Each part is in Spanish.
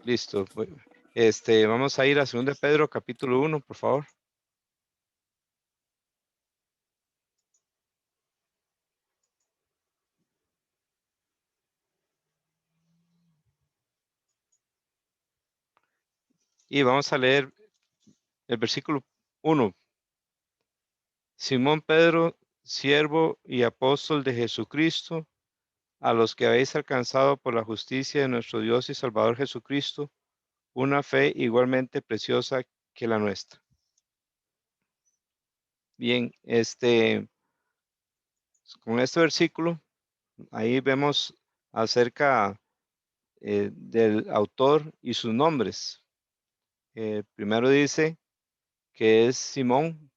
Listo. Vamos a ir a 2 de Pedro, capítulo 1, por favor. Y vamos a leer el versículo 1. Simón Pedro, siervo y apóstol de Jesucristo, a los que habéis alcanzado por la justicia de nuestro Dios y Salvador Jesucristo, una fe igualmente preciosa que la nuestra. Bien, con este versículo, ahí vemos acerca del autor y sus nombres. Primero dice que es Simón,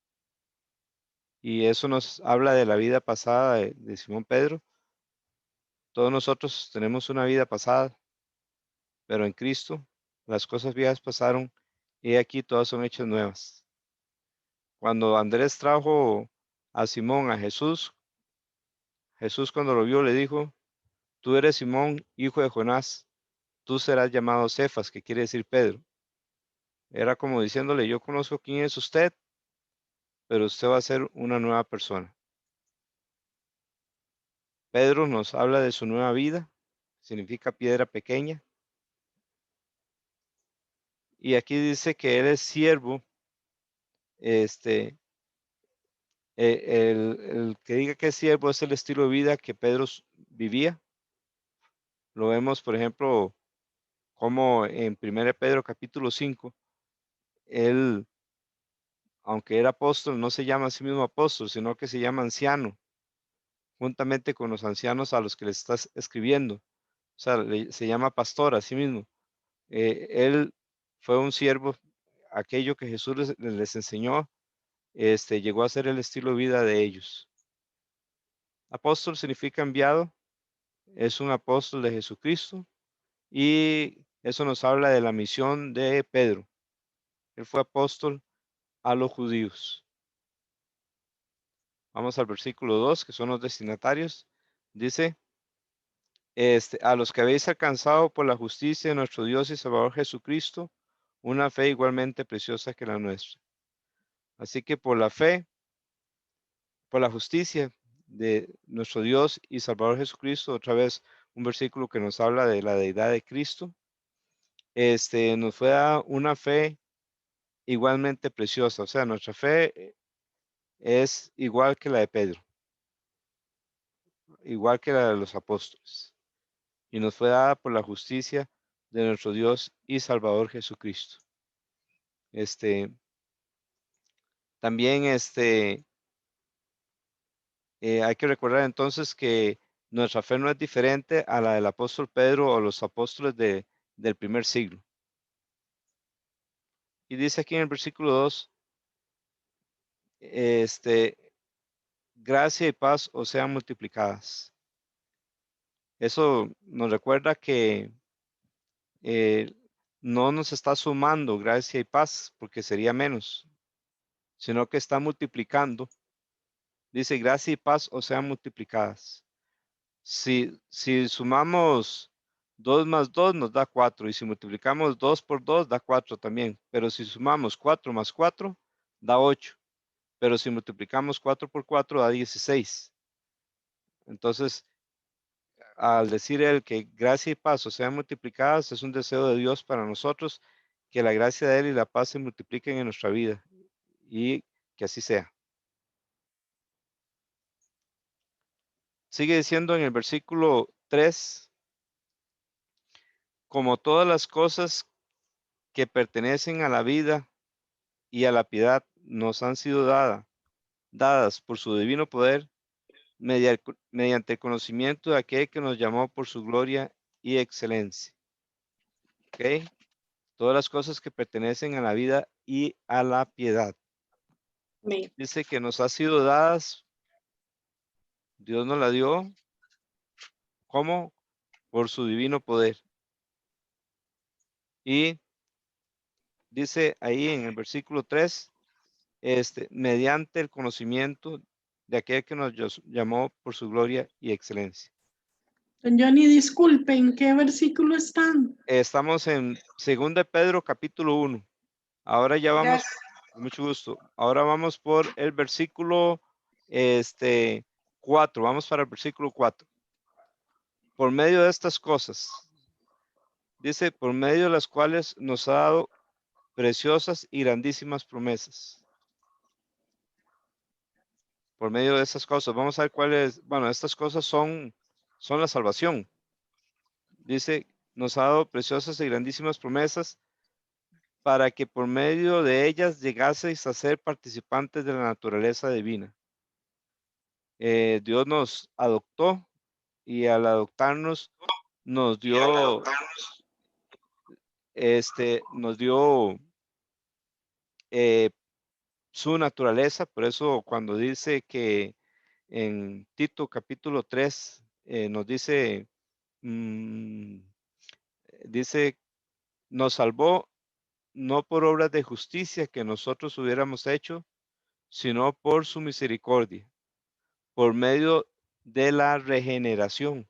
y eso nos habla de la vida pasada de Simón Pedro. Todos nosotros tenemos una vida pasada, pero en Cristo las cosas viejas pasaron y aquí todas son hechas nuevas. Cuando Andrés trajo a Simón a Jesús, Jesús cuando lo vio le dijo: tú eres Simón, hijo de Jonás, tú serás llamado Cefas, que quiere decir Pedro. Era como diciéndole: yo conozco quién es usted, pero usted va a ser una nueva persona. Pedro nos habla de su nueva vida, significa piedra pequeña. Y aquí dice que él es siervo. El que diga que es siervo es el estilo de vida que Pedro vivía. Lo vemos, por ejemplo, como en 1 Pedro capítulo 5, él, aunque era apóstol, no se llama a sí mismo apóstol, sino que se llama anciano, juntamente con los ancianos a los que le estás escribiendo. O sea, se llama pastor a sí mismo. Él fue un siervo, aquello que Jesús les enseñó, llegó a ser el estilo de vida de ellos. Apóstol significa enviado, es un apóstol de Jesucristo, y eso nos habla de la misión de Pedro. Él fue apóstol a los judíos. Vamos al versículo 2, que son los destinatarios. Dice: a los que habéis alcanzado por la justicia de nuestro Dios y Salvador Jesucristo, una fe igualmente preciosa que la nuestra. Así que por la fe, por la justicia de nuestro Dios y Salvador Jesucristo, otra vez un versículo que nos habla de la deidad de Cristo, nos fue dada una fe igualmente preciosa. O sea, nuestra fe es igual que la de Pedro, igual que la de los apóstoles, y nos fue dada por la justicia de nuestro Dios y Salvador Jesucristo. También hay que recordar entonces que nuestra fe no es diferente a la del apóstol Pedro o los apóstoles del primer siglo. Y dice aquí en el versículo 2, gracia y paz os sean multiplicadas. Eso nos recuerda que no nos está sumando gracia y paz, porque sería menos, sino que está multiplicando. Dice: gracia y paz os sean multiplicadas. Si sumamos 2 más 2 nos da 4, y si multiplicamos 2 por 2 da 4 también. Pero si sumamos 4 más 4 da 8. Pero si multiplicamos 4 por 4 da 16. Entonces, al decir él que gracia y paz os sean multiplicadas, es un deseo de Dios para nosotros, que la gracia de él y la paz se multipliquen en nuestra vida, y que así sea. Sigue diciendo en el versículo 3: como todas las cosas que pertenecen a la vida y a la piedad nos han sido dadas por su divino poder, mediante el conocimiento de aquel que nos llamó por su gloria y excelencia. ¿Ok? Todas las cosas que pertenecen a la vida y a la piedad. Amén. Dice que nos ha sido dadas, Dios nos la dio, ¿cómo? Por su divino poder. Y dice ahí en el versículo 3, mediante el conocimiento de aquel que nos llamó por su gloria y excelencia. Don Johnny, disculpen, ¿qué versículo están? Estamos en 2 de Pedro capítulo 1. Ahora ya vamos, Gracias. con mucho gusto. Ahora vamos por el versículo 4. Vamos para el versículo 4. Por medio de estas cosas, dice, por medio de las cuales nos ha dado preciosas y grandísimas promesas. Por medio de esas cosas, vamos a ver cuáles, bueno, estas cosas son la salvación. Dice, nos ha dado preciosas y grandísimas promesas para que por medio de ellas llegaseis a ser participantes de la naturaleza divina. Dios nos adoptó y al adoptarnos nos Y al dio, adoptarnos, nos dio eh, su naturaleza. Por eso cuando dice que en Tito capítulo 3 nos dice, mm, dice, nos salvó no por obras de justicia que nosotros hubiéramos hecho, sino por su misericordia, por medio de la regeneración.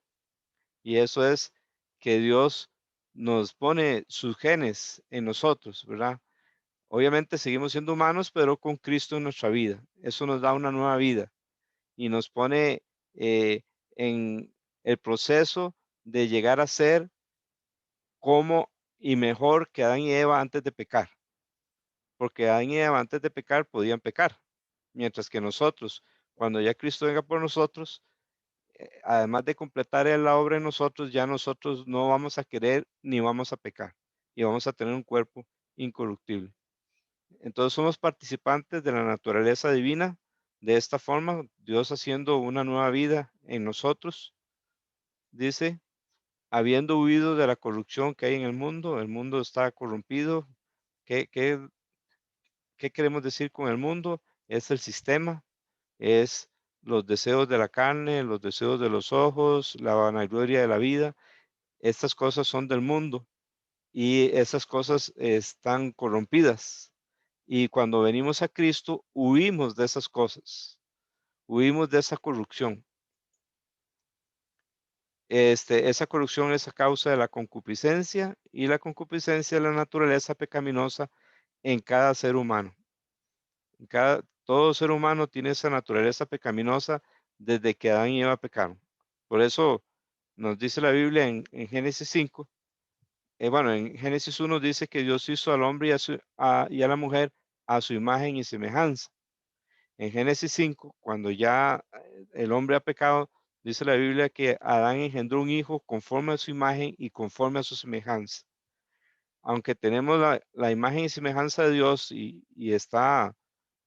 Y eso es que Dios nos pone sus genes en nosotros, ¿verdad? Obviamente seguimos siendo humanos, pero con Cristo en nuestra vida. Eso nos da una nueva vida y nos pone en el proceso de llegar a ser como y mejor que Adán y Eva antes de pecar. Porque Adán y Eva antes de pecar podían pecar, mientras que nosotros, cuando ya Cristo venga por nosotros, además de completar la obra en nosotros, ya nosotros no vamos a querer ni vamos a pecar y vamos a tener un cuerpo incorruptible. Entonces somos participantes de la naturaleza divina. De esta forma, Dios haciendo una nueva vida en nosotros, dice, habiendo huido de la corrupción que hay en el mundo está corrompido. ¿Qué, qué, qué queremos decir con el mundo? Es el sistema, es los deseos de la carne, los deseos de los ojos, la vanagloria de la vida. Estas cosas son del mundo y esas cosas están corrompidas. Y cuando venimos a Cristo, huimos de esas cosas, huimos de esa corrupción. Esa corrupción es a causa de la concupiscencia y la concupiscencia es la naturaleza pecaminosa en cada ser humano. Todo ser humano tiene esa naturaleza pecaminosa desde que Adán y Eva pecaron. Por eso nos dice la Biblia en Génesis 5. Bueno, en Génesis 1 dice que Dios hizo al hombre y a la mujer a su imagen y semejanza. En Génesis 5, cuando ya el hombre ha pecado, dice la Biblia que Adán engendró un hijo conforme a su imagen y conforme a su semejanza. Aunque tenemos la imagen y semejanza de Dios y está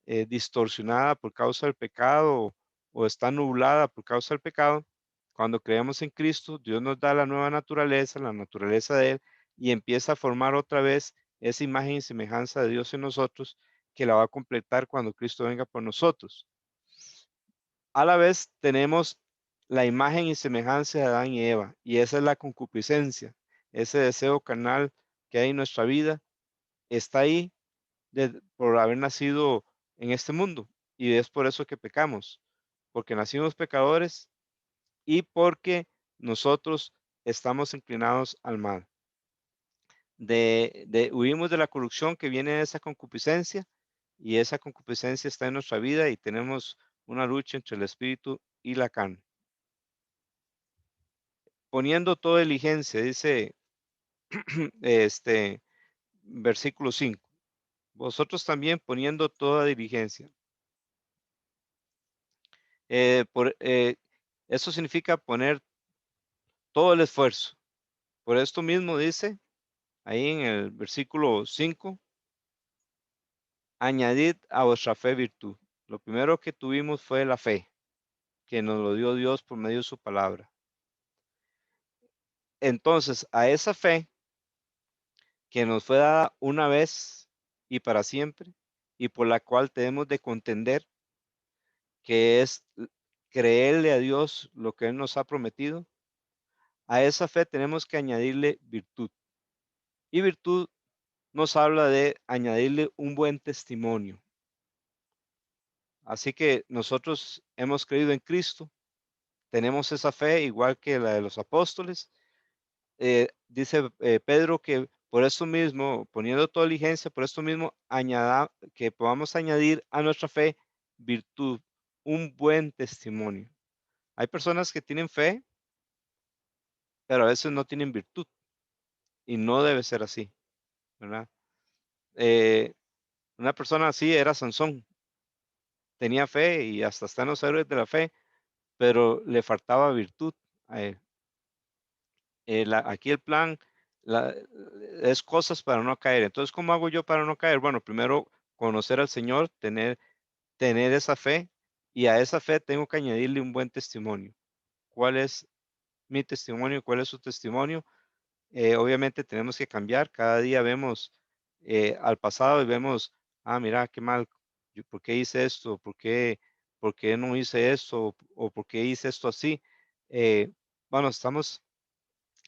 distorsionada por causa del pecado o está nublada por causa del pecado, cuando creemos en Cristo, Dios nos da la nueva naturaleza, la naturaleza de Él, y empieza a formar otra vez esa imagen y semejanza de Dios en nosotros, que la va a completar cuando Cristo venga por nosotros. A la vez tenemos la imagen y semejanza de Adán y Eva, y esa es la concupiscencia, ese deseo carnal que hay en nuestra vida, está ahí por haber nacido en este mundo. Y es por eso que pecamos, porque nacimos pecadores y porque nosotros estamos inclinados al mal. Huimos de la corrupción que viene de esa concupiscencia y esa concupiscencia está en nuestra vida y tenemos una lucha entre el espíritu y la carne. Poniendo toda diligencia, dice este versículo 5. Vosotros también poniendo toda diligencia. Eso significa poner todo el esfuerzo. Por esto mismo dice ahí en el versículo 5, añadid a vuestra fe virtud. Lo primero que tuvimos fue la fe, que nos lo dio Dios por medio de su palabra. Entonces, a esa fe que nos fue dada una vez y para siempre, y por la cual tenemos de contender, que es creerle a Dios lo que Él nos ha prometido, a esa fe tenemos que añadirle virtud. Y virtud nos habla de añadirle un buen testimonio. Así que nosotros hemos creído en Cristo, tenemos esa fe igual que la de los apóstoles. Dice Pedro que por esto mismo, poniendo toda diligencia, por esto mismo, que podamos añadir a nuestra fe virtud, un buen testimonio. Hay personas que tienen fe, pero a veces no tienen virtud y no debe ser así, ¿verdad? Eh, una persona así era Sansón, tenía fe y hasta está en los héroes de la fe, pero le faltaba virtud a él. Aquí el plan la- es cosas para no caer. Entonces, ¿cómo hago yo para no caer? Bueno, primero conocer al Señor, tener esa fe y a esa fe tengo que añadirle un buen testimonio. ¿Cuál es mi testimonio? ¿Cuál es su testimonio? Obviamente tenemos que cambiar. Cada día vemos al pasado y vemos, mira, qué mal, ¿por qué hice esto? Por qué no hice esto? ¿O por qué hice esto así? Bueno, estamos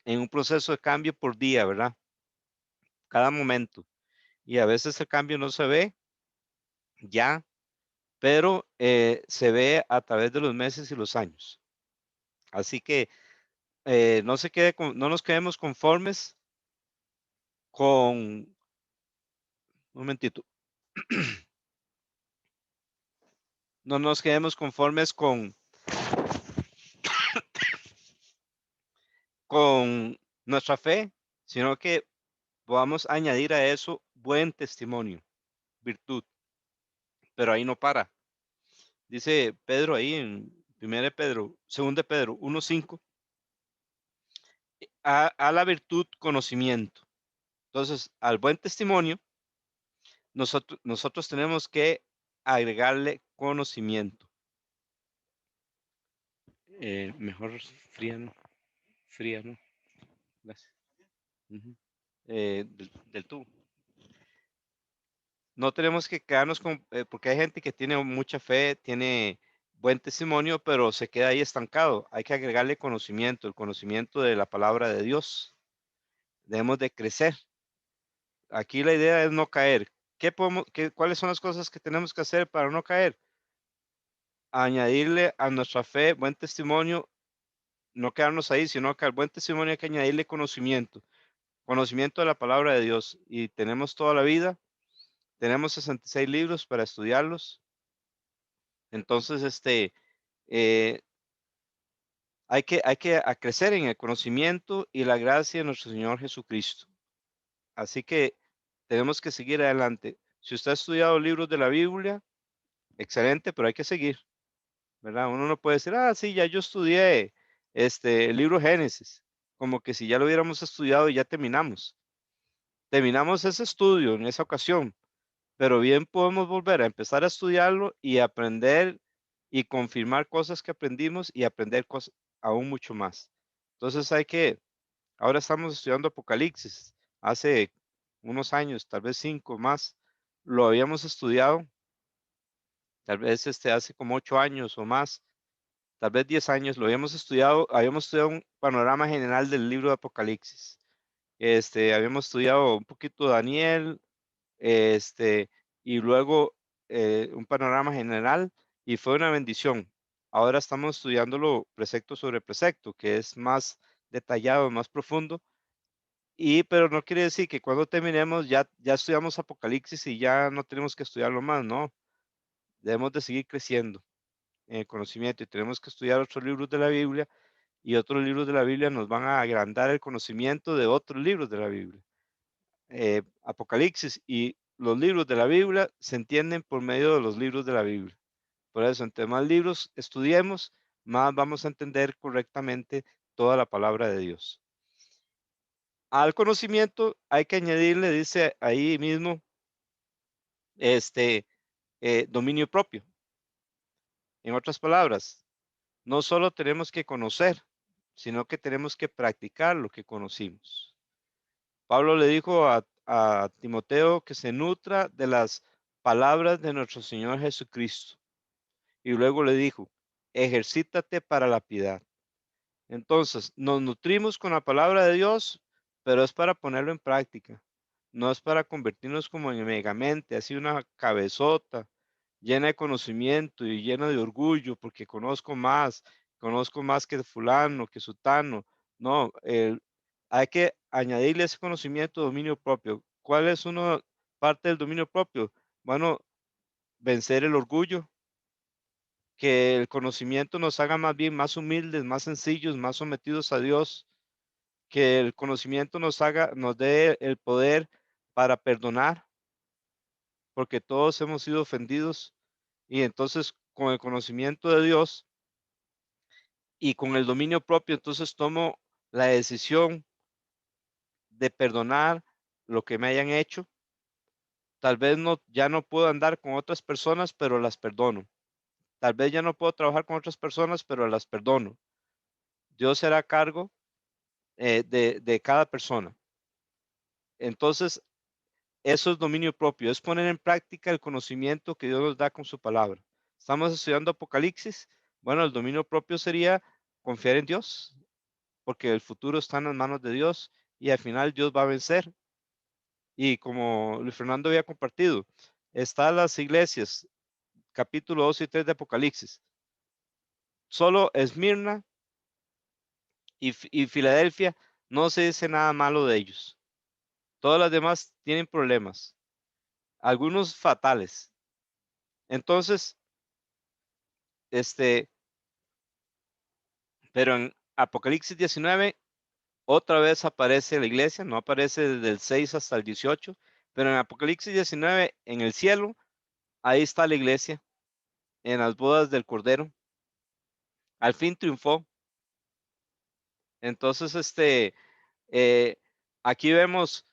en un proceso de cambio por día, ¿verdad? Cada momento. Y a veces el cambio no se ve ya, pero se ve a través de los meses y los años. Así que no nos quedemos conformes con, un momentito, no nos quedemos conformes con nuestra fe, sino que podamos añadir a eso buen testimonio, virtud, pero ahí no para. Dice Pedro ahí en 1 Pedro, 2 Pedro 1:5, a la virtud conocimiento. Entonces, al buen testimonio, nosotros tenemos que agregarle conocimiento. Mejor fría, ¿no? Fría, ¿no? Gracias. Ujú. Del tubo. No tenemos que quedarnos porque hay gente que tiene mucha fe, tiene buen testimonio, pero se queda ahí estancado. Hay que agregarle conocimiento, el conocimiento de la palabra de Dios. Debemos de crecer. Aquí la idea es no caer. ¿Cuáles son las cosas que tenemos que hacer para no caer? Añadirle a nuestra fe buen testimonio, no quedarnos ahí, sino que al buen testimonio hay que añadirle conocimiento, conocimiento de la palabra de Dios. Y tenemos toda la vida, tenemos 66 libros para estudiarlos. Entonces, eh, hay que crecer en el conocimiento y la gracia de nuestro Señor Jesucristo. Así que tenemos que seguir adelante. Si usted ha estudiado libros de la Biblia, excelente, pero hay que seguir, ¿verdad? Uno no puede decir, sí, ya yo estudié el libro Génesis, como que si ya lo hubiéramos estudiado y ya terminamos. Terminamos ese estudio en esa ocasión, pero bien podemos volver a empezar a estudiarlo y aprender y confirmar cosas que aprendimos y aprender cosas aún mucho más. Entonces ahora estamos estudiando Apocalipsis. Hace unos años, tal vez 5 más, lo habíamos estudiado, tal vez hace como 8 años o más, tal vez 10 años, habíamos estudiado un panorama general del libro de Apocalipsis. Habíamos estudiado un poquito Daniel, este, y luego un panorama general, y fue una bendición. Ahora estamos estudiándolo precepto sobre precepto, que es más detallado, más profundo, pero no quiere decir que cuando terminemos ya estudiamos Apocalipsis y ya no tenemos que estudiarlo más, no. Debemos de seguir creciendo en el conocimiento y tenemos que estudiar otros libros de la Biblia y otros libros de la Biblia nos van a agrandar el conocimiento de otros libros de la Biblia. Apocalipsis y los libros de la Biblia se entienden por medio de los libros de la Biblia. Por eso, entre más libros estudiemos, más vamos a entender correctamente toda la palabra de Dios. Al conocimiento hay que añadirle, dice ahí mismo, dominio propio. En otras palabras, no solo tenemos que conocer, sino que tenemos que practicar lo que conocimos. Pablo le dijo a Timoteo que se nutra de las palabras de nuestro Señor Jesucristo. Y luego le dijo, ejercítate para la piedad. Entonces, nos nutrimos con la palabra de Dios, pero es para ponerlo en práctica. No es para convertirnos como en megamente, así una cabezota llena de conocimiento y llena de orgullo porque conozco más, conozco más que fulano, que sutano. No, hay que añadirle ese conocimiento, dominio propio. ¿Cuál es una parte del dominio propio? Bueno, vencer el orgullo, que el conocimiento nos haga más bien más humildes, más sencillos, más sometidos a Dios, que el conocimiento nos dé el poder para perdonar, porque todos hemos sido ofendidos y entonces con el conocimiento de Dios y con el dominio propio, entonces tomo la decisión de perdonar lo que me hayan hecho. Tal vez no, ya no puedo andar con otras personas, pero las perdono. Tal vez ya no puedo trabajar con otras personas, pero las perdono. Dios será a cargo de cada persona. Entonces, eso es dominio propio, es poner en práctica el conocimiento que Dios nos da con su palabra. Estamos estudiando Apocalipsis. Bueno, el dominio propio sería confiar en Dios, porque el futuro está en las manos de Dios y al final Dios va a vencer. Y como Luis Fernando había compartido, están las iglesias, capítulo 2 y 3 de Apocalipsis. Solo Esmirna y Filadelfia no se dice nada malo de ellos. Todas las demás tienen problemas, algunos fatales. Entonces, este, pero en Apocalipsis 19 otra vez aparece la iglesia, no aparece desde el 6 hasta el 18, pero en Apocalipsis 19 en el cielo, ahí está la iglesia, en las bodas del Cordero. Al fin triunfó. Entonces, eh, aquí vemos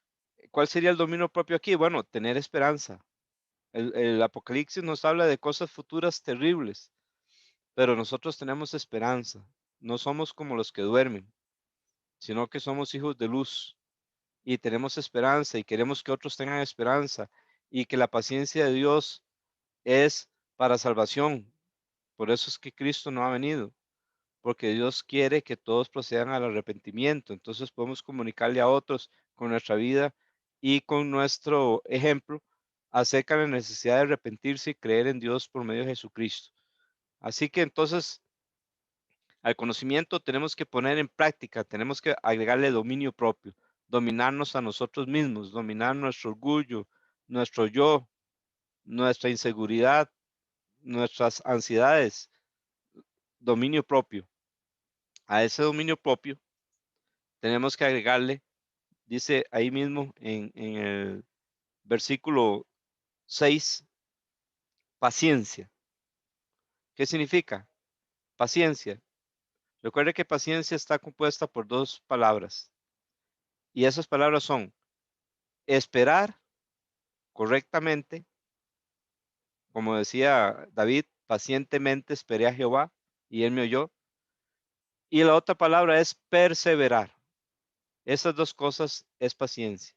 cuál sería el dominio propio aquí. Bueno, tener esperanza. El Apocalipsis nos habla de cosas futuras terribles, pero nosotros tenemos esperanza. No somos como los que duermen, sino que somos hijos de luz y tenemos esperanza y queremos que otros tengan esperanza y que la paciencia de Dios es para salvación. Por eso es que Cristo no ha venido, porque Dios quiere que todos procedan al arrepentimiento. Entonces podemos comunicarle a otros con nuestra vida y con nuestro ejemplo acerca de la necesidad de arrepentirse y creer en Dios por medio de Jesucristo. Así que entonces al conocimiento tenemos que poner en práctica, tenemos que agregarle dominio propio, dominarnos a nosotros mismos, dominar nuestro orgullo, nuestro yo, nuestra inseguridad, nuestras ansiedades, dominio propio. A ese dominio propio tenemos que agregarle, dice ahí mismo en el versículo 6, paciencia. ¿Qué significa? Paciencia. Recuerde que paciencia está compuesta por dos palabras y esas palabras son esperar correctamente, como decía David, pacientemente esperé a Jehová y él me oyó. Y la otra palabra es perseverar. Esas dos cosas es paciencia.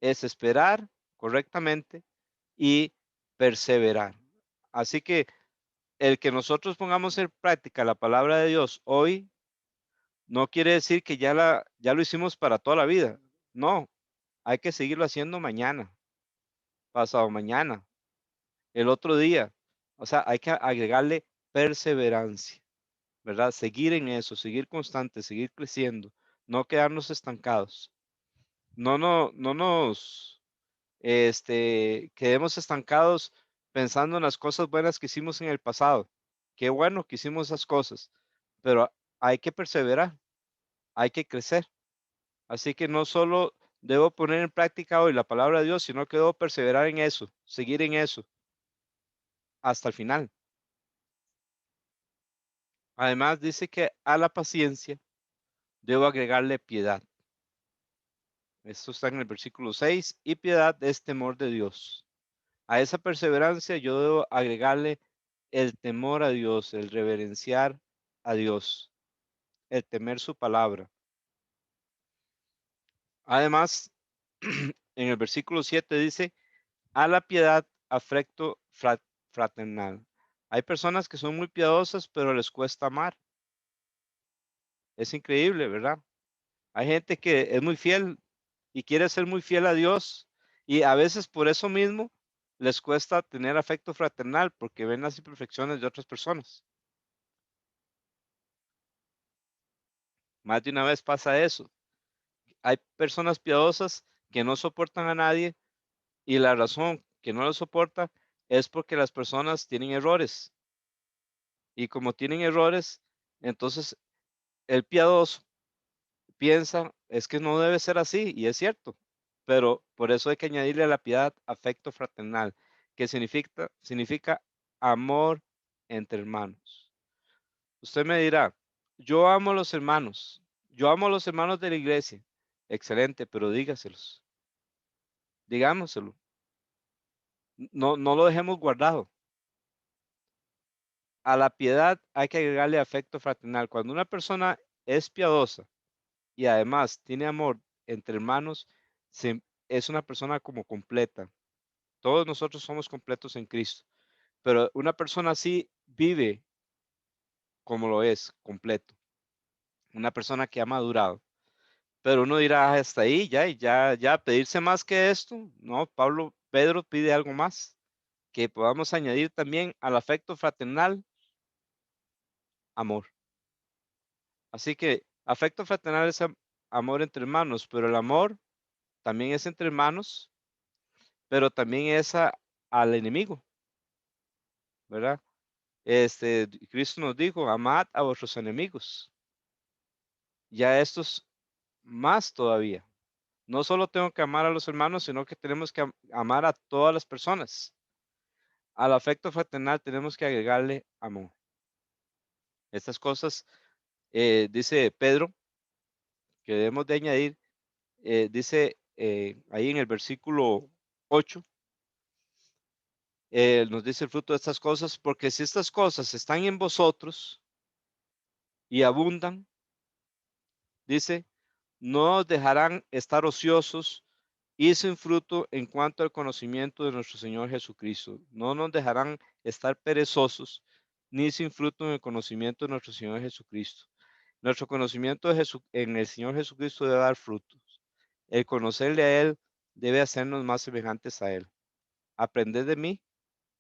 Es esperar correctamente y perseverar. Así que el que nosotros pongamos en práctica la palabra de Dios hoy no quiere decir que ya lo hicimos para toda la vida. No, hay que seguirlo haciendo mañana, pasado mañana, el otro día. O sea, hay que agregarle perseverancia, ¿verdad? Seguir en eso, seguir constante, seguir creciendo, no quedarnos estancados. No nos quedemos estancados pensando en las cosas buenas que hicimos en el pasado. Qué bueno que hicimos esas cosas, pero hay que perseverar, hay que crecer. Así que no solo debo poner en práctica hoy la palabra de Dios, sino que debo perseverar en eso, seguir en eso hasta el final. Además, dice que a la paciencia debo agregarle piedad. Esto está en el versículo 6, y piedad es temor de Dios. A esa perseverancia yo debo agregarle el temor a Dios, el reverenciar a Dios, el temer su palabra. Además, en el versículo 7 dice, a la piedad afecto fraternal. Hay personas que son muy piadosas, pero les cuesta amar. Es increíble, ¿verdad? Hay gente que es muy fiel y quiere ser muy fiel a Dios y a veces por eso mismo les cuesta tener afecto fraternal porque ven las imperfecciones de otras personas. Más de una vez pasa eso. Hay personas piadosas que no soportan a nadie y la razón que no lo soporta es porque las personas tienen errores y como tienen errores, entonces el piadoso piensa, es que no debe ser así, y es cierto, pero por eso hay que añadirle a la piedad afecto fraternal, que significa amor entre hermanos. Usted me dirá, yo amo a los hermanos, yo amo a los hermanos de la iglesia. Excelente, pero dígaselos, digámoselo, no lo dejemos guardado. A la piedad hay que agregarle afecto fraternal. Cuando una persona es piadosa, y además tiene amor entre hermanos, es una persona como completa. Todos nosotros somos completos en Cristo, pero una persona así vive como lo es, completo. Una persona que ha madurado. Pero uno dirá, "Ah, hasta ahí, ya, pedirse más que esto". No, Pedro pide algo más, que podamos añadir también al afecto fraternal, amor. Así que afecto fraternal es amor entre hermanos, pero el amor también es entre hermanos, pero también es al enemigo, ¿verdad? Cristo nos dijo, amad a vuestros enemigos. Ya estos más todavía. No solo tengo que amar a los hermanos, sino que tenemos que amar a todas las personas. Al afecto fraternal tenemos que agregarle amor. Estas cosas, dice Pedro, que debemos de añadir, dice ahí en el versículo 8, nos dice el fruto de estas cosas, porque si estas cosas están en vosotros y abundan, dice, no os dejarán estar ociosos y sin fruto en cuanto al conocimiento de nuestro Señor Jesucristo. No nos dejarán estar perezosos ni sin fruto en el conocimiento de nuestro Señor Jesucristo. Nuestro conocimiento en el Señor Jesucristo debe dar frutos. El conocerle a Él debe hacernos más semejantes a Él. Aprended de mí,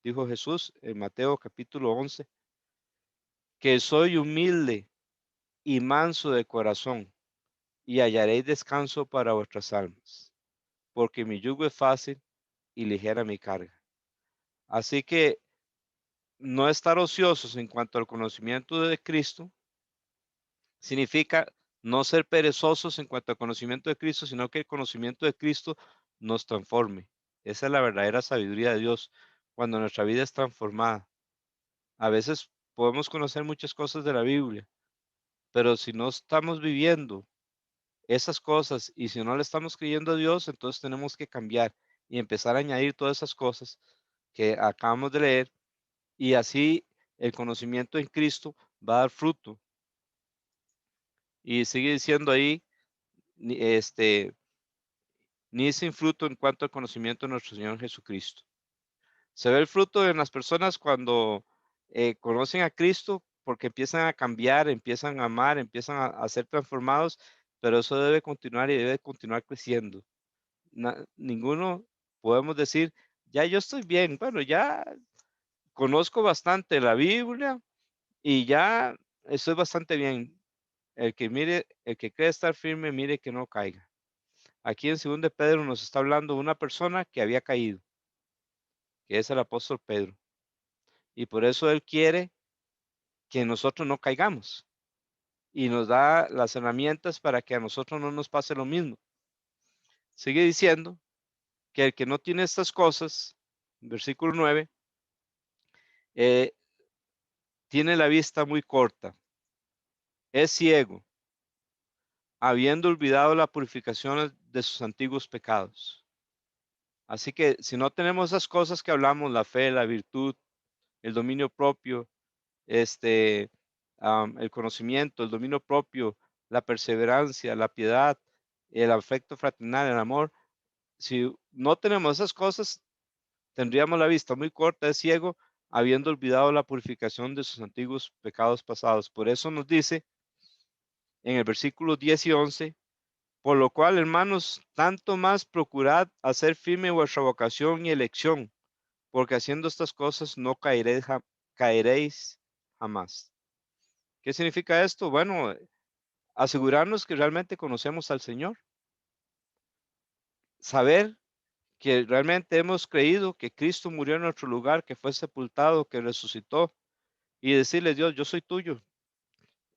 dijo Jesús en Mateo capítulo 11, que soy humilde y manso de corazón, y hallaréis descanso para vuestras almas, porque mi yugo es fácil y ligera mi carga. Así que no estar ociosos en cuanto al conocimiento de Cristo significa no ser perezosos en cuanto al conocimiento de Cristo, sino que el conocimiento de Cristo nos transforme. Esa es la verdadera sabiduría de Dios cuando nuestra vida es transformada. A veces podemos conocer muchas cosas de la Biblia, pero si no estamos viviendo esas cosas y si no le estamos creyendo a Dios, entonces tenemos que cambiar y empezar a añadir todas esas cosas que acabamos de leer y así el conocimiento en Cristo va a dar fruto. Y sigue diciendo ahí, ni sin fruto en cuanto al conocimiento de nuestro Señor Jesucristo. Se ve el fruto en las personas cuando conocen a Cristo porque empiezan a cambiar, empiezan a amar, empiezan a ser transformados, pero eso debe continuar y debe continuar creciendo. Ninguno podemos decir, ya yo estoy bien, bueno, ya conozco bastante la Biblia y ya estoy bastante bien. El que cree estar firme, mire que no caiga. Aquí en 2 de Pedro nos está hablando de una persona que había caído, que es el apóstol Pedro. Y por eso él quiere que nosotros no caigamos y nos da las herramientas para que a nosotros no nos pase lo mismo. Sigue diciendo que el que no tiene estas cosas, versículo 9, eh, tiene la vista muy corta, es ciego, habiendo olvidado la purificación de sus antiguos pecados. Así que si no tenemos esas cosas que hablamos, la fe, la virtud, el dominio propio, el conocimiento, el dominio propio, la perseverancia, la piedad, el afecto fraternal, el amor, si no tenemos esas cosas, tendríamos la vista muy corta, es ciego, habiendo olvidado la purificación de sus antiguos pecados pasados. Por eso nos dice en el versículo 10 y 11, por lo cual, hermanos, tanto más procurad hacer firme vuestra vocación y elección, porque haciendo estas cosas no caeréis jamás. ¿Qué significa esto? Bueno, asegurarnos que realmente conocemos al Señor, saber que realmente hemos creído que Cristo murió en nuestro lugar, que fue sepultado, que resucitó, y decirle, Dios, yo soy tuyo.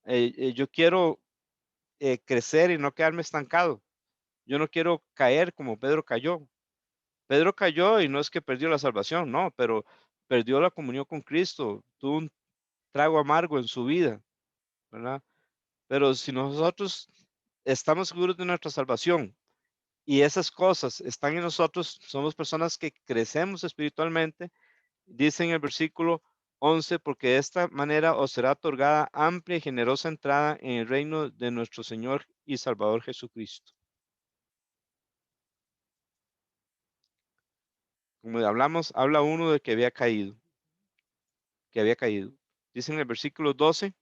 Yo quiero crecer y no quedarme estancado. Yo no quiero caer como Pedro cayó. Pedro cayó y no es que perdió la salvación, no, pero perdió la comunión con Cristo, tuvo un trago amargo en su vida, ¿verdad? Pero si nosotros estamos seguros de nuestra salvación y esas cosas están en nosotros, somos personas que crecemos espiritualmente. Dice en el versículo 11, porque de esta manera os será otorgada amplia y generosa entrada en el reino de nuestro Señor y Salvador Jesucristo. Como hablamos, habla uno de que había caído, que había caído. Dice en el versículo 12,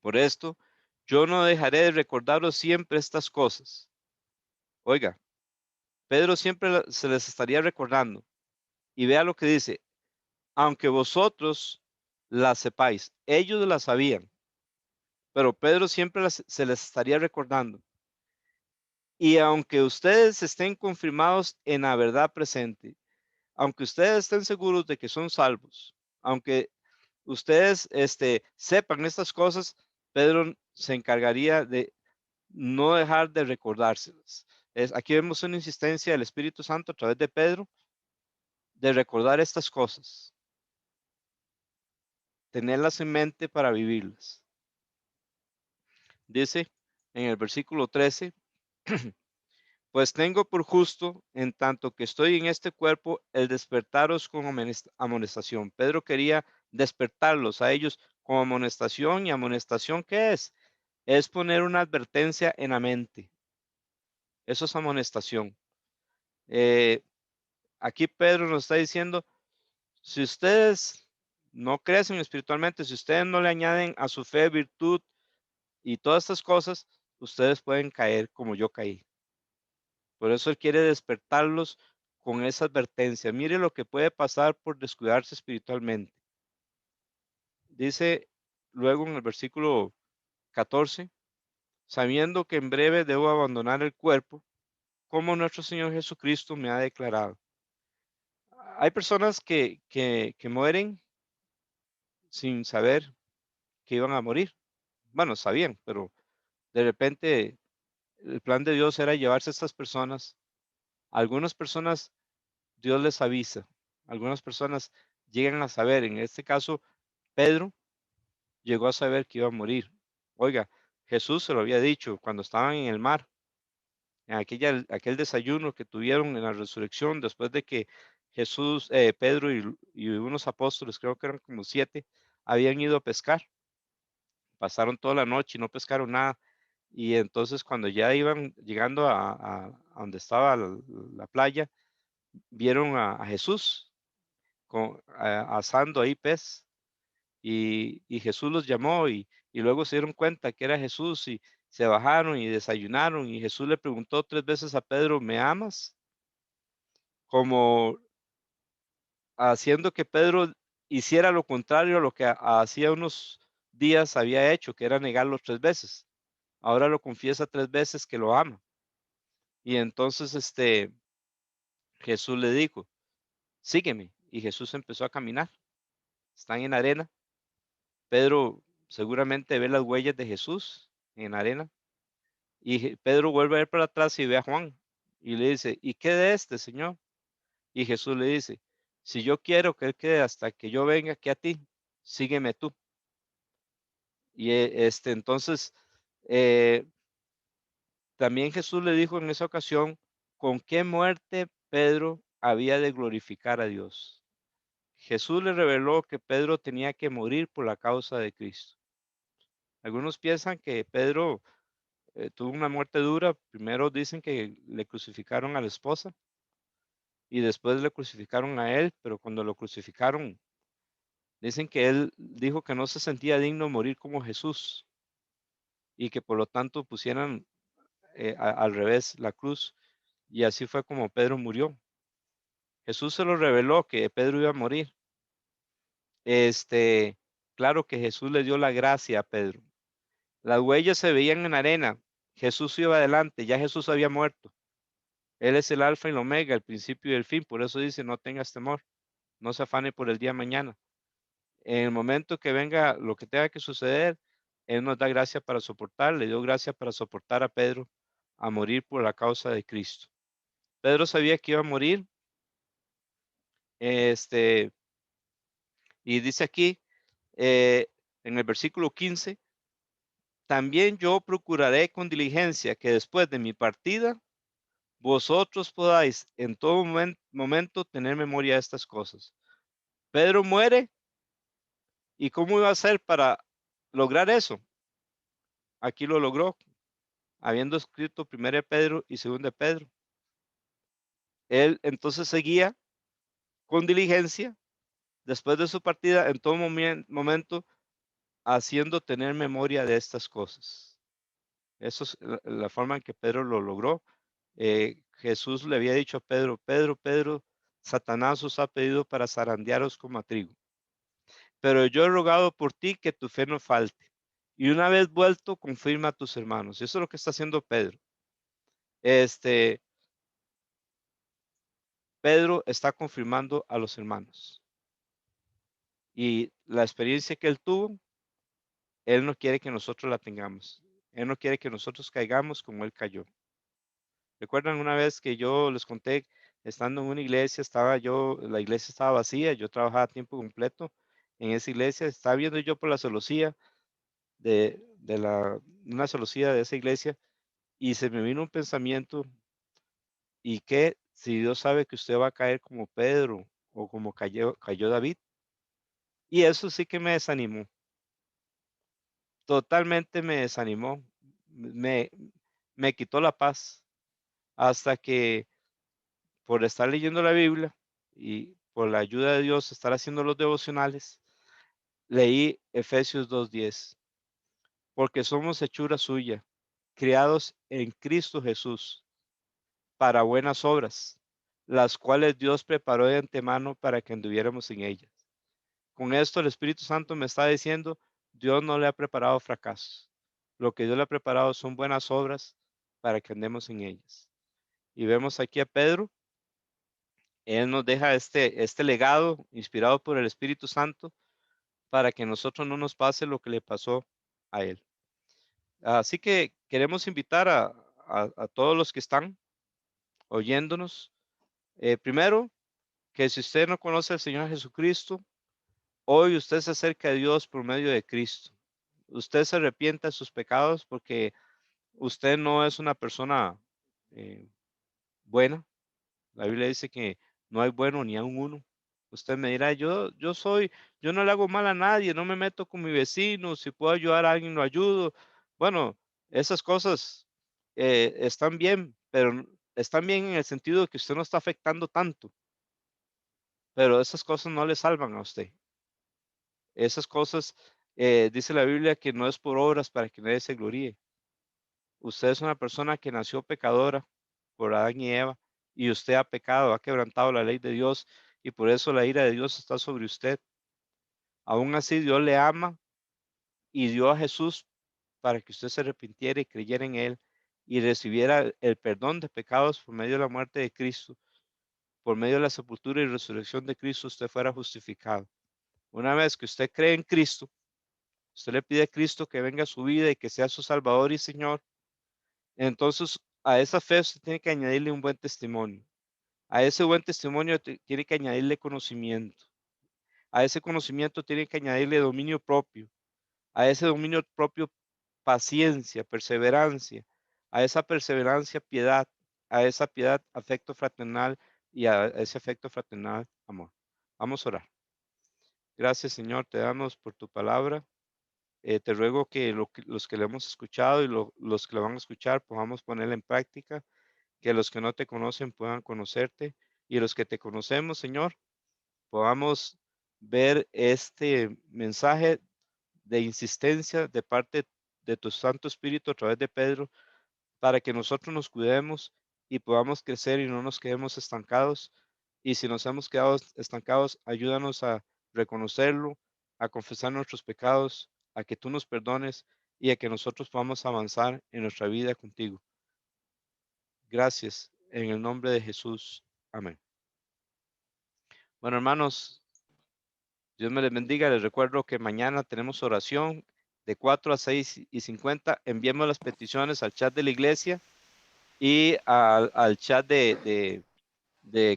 por esto, yo no dejaré de recordaros siempre estas cosas. Oiga, Pedro siempre se les estaría recordando. Y vea lo que dice, aunque vosotros las sepáis, ellos las sabían, pero Pedro siempre se les estaría recordando. Y aunque ustedes estén confirmados en la verdad presente, aunque ustedes estén seguros de que son salvos, aunque ustedes sepan estas cosas, Pedro se encargaría de no dejar de recordárselas. Aquí vemos una insistencia del Espíritu Santo a través de Pedro de recordar estas cosas, tenerlas en mente para vivirlas. Dice en el versículo 13, pues tengo por justo, en tanto que estoy en este cuerpo, el despertaros con amonestación. Pedro quería despertarlos a ellos con amonestación. ¿Y amonestación qué es? Es poner una advertencia en la mente. Eso es amonestación. Eh, Aquí Pedro nos está diciendo, si ustedes no crecen espiritualmente, si ustedes no le añaden a su fe virtud y todas estas cosas, ustedes pueden caer como yo caí. Por eso Él quiere despertarlos con esa advertencia. Mire lo que puede pasar por descuidarse espiritualmente. Dice luego en el versículo 14, sabiendo que en breve debo abandonar el cuerpo, como nuestro Señor Jesucristo me ha declarado. Hay personas que mueren sin saber que iban a morir. Bueno, sabían, pero de repente el plan de Dios era llevarse a estas personas. Algunas personas Dios les avisa. Algunas personas llegan a saber, en este caso, Pedro llegó a saber que iba a morir. Oiga, Jesús se lo había dicho cuando estaban en el mar, en aquel desayuno que tuvieron en la resurrección, después de que Jesús, Pedro y unos apóstoles, creo que eran como 7, habían ido a pescar. Pasaron toda la noche y no pescaron nada. Y entonces cuando ya iban llegando a donde estaba la playa, vieron a Jesús asando ahí pez y Jesús los llamó y luego se dieron cuenta que era Jesús y se bajaron y desayunaron y Jesús le preguntó 3 veces a Pedro, ¿me amas? Como haciendo que Pedro hiciera lo contrario a lo que hacía unos días había hecho, que era negarlo 3 veces. Ahora lo confiesa 3 veces que lo ama. Y entonces Jesús le dijo, sígueme. Y Jesús empezó a caminar. Están en arena. Pedro seguramente ve las huellas de Jesús en arena. Y Pedro vuelve a ver para atrás y ve a Juan. Y le dice, ¿y qué de este, Señor? Y Jesús le dice, si yo quiero que él quede hasta que yo venga aquí a ti, sígueme tú. Y entonces, eh, también Jesús le dijo en esa ocasión, ¿con qué muerte Pedro había de glorificar a Dios? Jesús le reveló que Pedro tenía que morir por la causa de Cristo. Algunos piensan que Pedro tuvo una muerte dura. Primero dicen que le crucificaron a la esposa y después le crucificaron a él, pero cuando lo crucificaron, dicen que él dijo que no se sentía digno de morir como Jesús y que por lo tanto pusieran al revés la cruz. Y así fue como Pedro murió. Jesús se lo reveló que Pedro iba a morir. Claro que Jesús le dio la gracia a Pedro. Las huellas se veían en la arena. Jesús iba adelante, ya Jesús había muerto. Él es el alfa y el omega, el principio y el fin. Por eso dice, no tengas temor, no se afane por el día de mañana. En el momento que venga lo que tenga que suceder, Él nos da gracia para soportar. Le dio gracia para soportar a Pedro a morir por la causa de Cristo. Pedro sabía que iba a morir. Este, y dice aquí, en el versículo 15, también yo procuraré con diligencia que después de mi partida, vosotros podáis en todo momento tener memoria de estas cosas. Pedro muere, ¿y cómo iba a ser para lograr eso? Aquí lo logró, habiendo escrito primero de Pedro y segundo de Pedro. Él entonces seguía con diligencia, después de su partida, en todo momento, haciendo tener memoria de estas cosas. Eso es la forma en que Pedro lo logró. Jesús le había dicho a Pedro, Pedro, Pedro, Satanás os ha pedido para zarandearos como a trigo. Pero yo he rogado por ti que tu fe no falte. Y una vez vuelto, confirma a tus hermanos. Eso es lo que está haciendo Pedro. Este, Pedro está confirmando a los hermanos. Y la experiencia que él tuvo, él no quiere que nosotros la tengamos. Él no quiere que nosotros caigamos como él cayó. ¿Recuerdan una vez que yo les conté, estando en una iglesia, la iglesia estaba vacía, yo trabajaba a tiempo completo en esa iglesia, estaba viendo yo por la celosía una celosía de esa iglesia y se me vino un pensamiento, ¿y qué si Dios sabe que usted va a caer como Pedro o como cayó David? Y eso sí que me desanimó, totalmente me desanimó, me, me quitó la paz hasta que por estar leyendo la Biblia y por la ayuda de Dios, estar haciendo los devocionales, leí Efesios 2:10, porque somos hechura suya, criados en Cristo Jesús para buenas obras, las cuales Dios preparó de antemano para que anduviéramos en ellas. Con esto el Espíritu Santo me está diciendo, Dios no le ha preparado fracasos. Lo que Dios le ha preparado son buenas obras para que andemos en ellas. Y vemos aquí a Pedro. Él nos deja este legado inspirado por el Espíritu Santo para que nosotros no nos pase lo que le pasó a él. Así que queremos invitar a todos los que están oyéndonos. Primero, que si usted no conoce al Señor Jesucristo, hoy usted se acerca a Dios por medio de Cristo. Usted se arrepienta de sus pecados porque usted no es una persona eh, buena. La Biblia dice que no hay bueno ni aun uno. Usted me dirá, yo no le hago mal a nadie, no me meto con mi vecino, si puedo ayudar a alguien lo ayudo. Bueno, esas cosas están bien, pero están bien en el sentido de que usted no está afectando tanto, pero esas cosas no le salvan a usted. Esas cosas, dice la Biblia que no es por obras para que nadie se gloríe. Usted es una persona que nació pecadora por Adán y Eva, y usted ha pecado, ha quebrantado la ley de Dios, y por eso la ira de Dios está sobre usted. Aún así, Dios le ama y dio a Jesús para que usted se arrepintiera y creyera en Él y recibiera el perdón de pecados por medio de la muerte de Cristo, por medio de la sepultura y resurrección de Cristo, usted fuera justificado. Una vez que usted cree en Cristo, usted le pide a Cristo que venga a su vida y que sea su Salvador y Señor. Entonces, a esa fe usted tiene que añadirle un buen testimonio. A ese buen testimonio tiene que añadirle conocimiento. A ese conocimiento tiene que añadirle dominio propio. A ese dominio propio, paciencia, perseverancia. A esa perseverancia, piedad. A esa piedad, afecto fraternal. Y a ese afecto fraternal, amor. Vamos a orar. Gracias, Señor, te damos por tu palabra. Te ruego que, los que le hemos escuchado y los que lo van a escuchar podamos ponerla en práctica, que los que no te conocen puedan conocerte y los que te conocemos, Señor, podamos ver este mensaje de insistencia de parte de tu Santo Espíritu a través de Pedro para que nosotros nos cuidemos y podamos crecer y no nos quedemos estancados. Y si nos hemos quedado estancados, ayúdanos a reconocerlo, a confesar nuestros pecados, a que tú nos perdones y a que nosotros podamos avanzar en nuestra vida contigo. Gracias, en el nombre de Jesús. Amén. Bueno, hermanos, Dios me les bendiga. Les recuerdo que mañana tenemos oración de 4 a 6:50. Enviemos las peticiones al chat de la iglesia y al chat de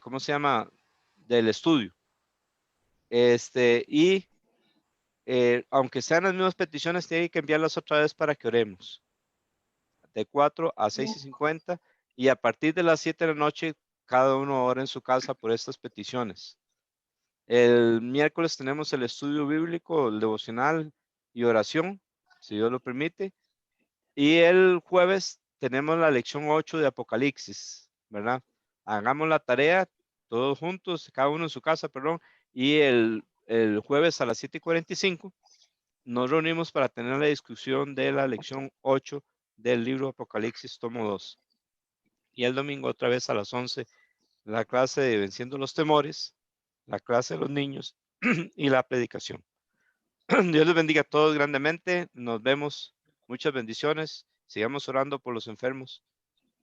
¿cómo se llama? Del estudio. Aunque sean las mismas peticiones, tienen que enviarlas otra vez para que oremos. De 4 a 6:50 y a partir de las 7 de la noche, cada uno ora en su casa por estas peticiones. El miércoles tenemos el estudio bíblico, el devocional y oración, si Dios lo permite. Y el jueves tenemos la lección 8 de Apocalipsis, ¿verdad? Hagamos la tarea todos juntos, cada uno en su casa, perdón. Y el jueves a las 7:45 nos reunimos para tener la discusión de la lección 8 del libro Apocalipsis, tomo 2. Y el domingo otra vez a las 11, la clase de Venciendo los Temores, la clase de los niños y la predicación. Dios les bendiga a todos grandemente. Nos vemos. Muchas bendiciones. Sigamos orando por los enfermos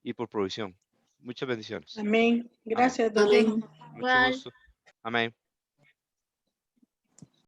y por provisión. Muchas bendiciones. Amén. Gracias, don Amén. Leo. Mucho gusto. Amén.